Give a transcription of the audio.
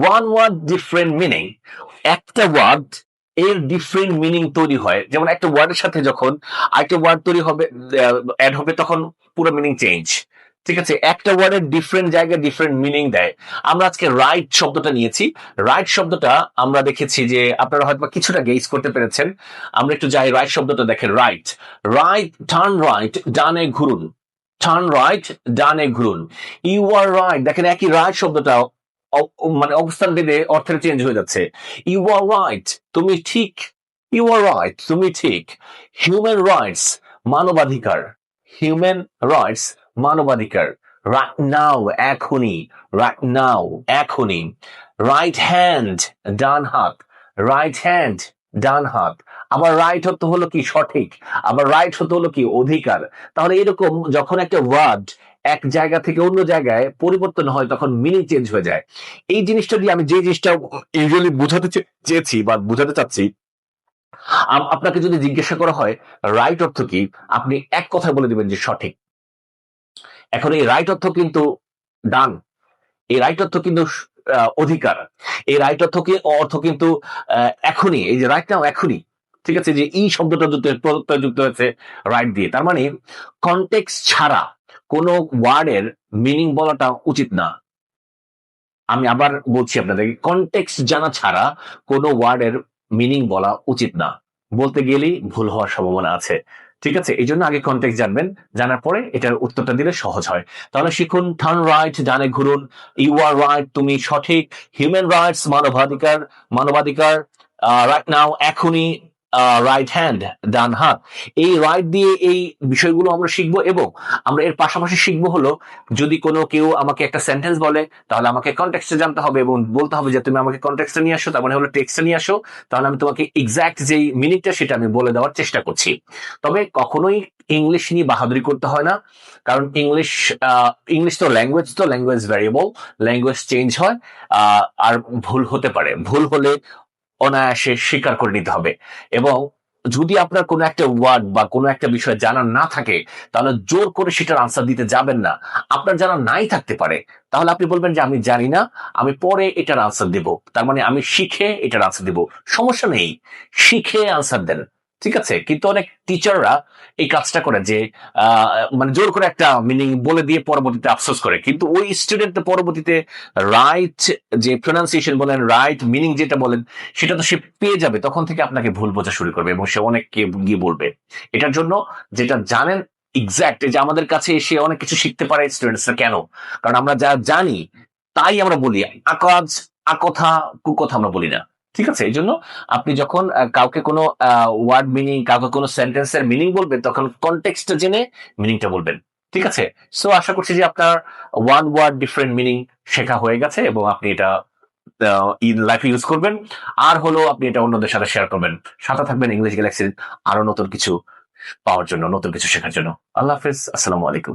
One word different meaning, একটা word এর different meaning তৈরি হয়। যেমন একটা ওয়ার্ডের সাথে যখন আরেকটা ওয়ার্ড তৈরি হবে, অ্যাড হবে, তখন পুরো মিনিং চেঞ্জ। ঠিক আছে, একটা ওয়ার্ডের ডিফারেন্ট জায়গায় ডিফারেন্ট মিনিং দেয়। আমরা আজকে রাইট শব্দটা নিয়েছি। রাইট শব্দটা আমরা দেখেছি যে আপনারা হয়তো কিছুটা গেস করতে পেরেছেন। আমরা একটু যাই, রাইট শব্দটা দেখেন। রাইট, রাইট, টার্ন রাইট, ডানে ঘুরুন। টার্ন রাইট, ডানে ঘুরুন। ইউ আর রাইট, দেখেন একই রাইট শব্দটা মানে অবস্থান ভেদে অর্থের চেঞ্জ হয়ে যাচ্ছে। ইউ আর রাইট, তুমি ঠিক। ইউ আর রাইট, তুমি ঠিক। হিউম্যান রাইটস, মানবাধিকার। হিউম্যান রাইটস, মানবাধিকার। রাইট নাও, এখনই। রাইট নাও, এখনই। রাইট হ্যান্ড, ডান হাত। রাইট হ্যান্ড, ডান হাত। আবার রাইট হতে হলো কি সঠিক, আবার রাইট হতে হলো কি অধিকার। তাহলে এরকম যখন একটা ওয়ার্ড এক জায়গা থেকে অন্য জায়গায় পরিবর্তন হয় তখন মিনিং চেঞ্জ হয়ে যায়। এই জিনিসটা দিয়ে আমি যে জিনিসটা ইউজুয়ালি বোঝাতে চেয়েছি বা বোঝাতে চাচ্ছি, আপনাকে যদি জিজ্ঞাসা করা হয় রাইট অর্থ কি, আপনি এক কথায় বলে দিবেন যে সঠিক। এখন এই রাইট অর্থ কিন্তু ডান, এই রাইট অর্থ কিন্তু অধিকার, এই রাইট অর্থ কিন্তু এখনই, এই যে রাইট নাও, এখনই। ঠিক আছে, যে এই শব্দটা যুক্ত হয়েছে রাইট দিয়ে, তার মানে কনটেক্সট ছাড়া কোনো ওয়ার্ডের মিনিং বলাটা উচিত না। আমি আবার বলছি আপনাদের, কনটেক্সট জানা ছাড়া কোনো ওয়ার্ডের মিনিং বলা উচিত না। বলতে গেলেই ভুল হওয়ার সম্ভাবনা আছে। ঠিক আছে, এই জন্য আগে কনটেক্সট জানবেন, জানার পরে এটার উত্তরটা দিলে সহজ হয়। তাহলে শিখুন, টার্ন রাইট, ডানে ঘুরুন। ইউ আর রাইট, তুমি সঠিক। হিউম্যান রাইটস, মানবাধিকার। মানবাধিকার। রাইট নাও, এখনই। রাইট হ্যান্ড, ডান হাত। এই রাইট দিয়ে এই বিষয়গুলো আমরা শিখবো, এবং আমরা এর পাশাপাশি শিখবো হলো, যদি কোনো কেউ আমাকে একটা সেন্টেন্স বলে, তাহলে আমাকে কনটেক্সটে জানতে হবে এবং বলতে হবে যে তুমি আমাকে কনটেক্সটে নিয়ে আসো, তার মানে হলো টেক্সটে নিয়ে আসো। তাহলে আমি তোমাকে এক্সাক্ট যেই মিনিংটা সেটা আমি বলে দেওয়ার চেষ্টা করছি। তবে কখনোই ইংলিশ নিয়ে বাহাদুরি করতে হয় না, কারণ ইংলিশ তো ল্যাঙ্গুয়েজ ভ্যারিয়েবল, ল্যাঙ্গুয়েজ চেঞ্জ হয়। আর ভুল হতে পারে, ভুল হলে অনায়াসে স্বীকার করে নিতে হবে। এবং যদি আপনার কোনো একটা ওয়ার্ড বা কোনো একটা বিষয় জানা না থাকে, তাহলে জোর করে সেটার আনসার দিতে যাবেন না। আপনার জানা নাই থাকতে পারে, তাহলে আপনি বলবেন যে আমি জানি না, আমি পরে এটার আনসার দেব। তার মানে আমি শিখে এটার আনসার দেব। সমস্যা নেই, শিখে আনসার দেন। ঠিক আছে, কিন্তু অনেক টিচাররা এই কাজটা করে যে মানে জোর করে একটা মিনিং বলে দিয়ে পরবর্তীতে আফসোস করে, কিন্তু ওই স্টুডেন্ট পরবর্তীতে রাইট যে প্রোনাউন্সিয়েশন বলেন, রাইট মিনিং যেটা বলেন, সেটা তো সে পেয়ে যাবে। তখন থেকে আপনাকে ভুল বোঝা শুরু করবে এবং সে অনেককে গিয়ে বলবে। এটার জন্য যেটা জানেন এক্সাক্ট, যে আমাদের কাছে এসে অনেক কিছু শিখতে পারে স্টুডেন্টসরা, কেন? কারণ আমরা যা জানি তাই আমরা বলি। আকাজ, আকথা, কুকথা আমরা বলি না। ঠিক আছে, এই জন্য আপনি যখন কাউকে কোনো ওয়ার্ড মিনিং, কাউকে কোনো সেন্টেন্সের মিনিং বলবেন, তখন কনটেক্সট জেনে মিনিংটা বলবেন। ঠিক আছে, সো আশা করছি যে আপনার ওয়ান ওয়ার্ড ডিফারেন্ট মিনিং শেখা হয়ে গেছে এবং আপনি এটা লাইফে ইউজ করবেন। আর হলো আপনি এটা অন্যদের সাথে শেয়ার করবেন। সাথে থাকবেন ইংলিশ গ্যালাক্সির আরো নতুন কিছু পাওয়ার জন্য, নতুন কিছু শেখার জন্য। আল্লাহ হাফেজ, আসসালামু আলাইকুম।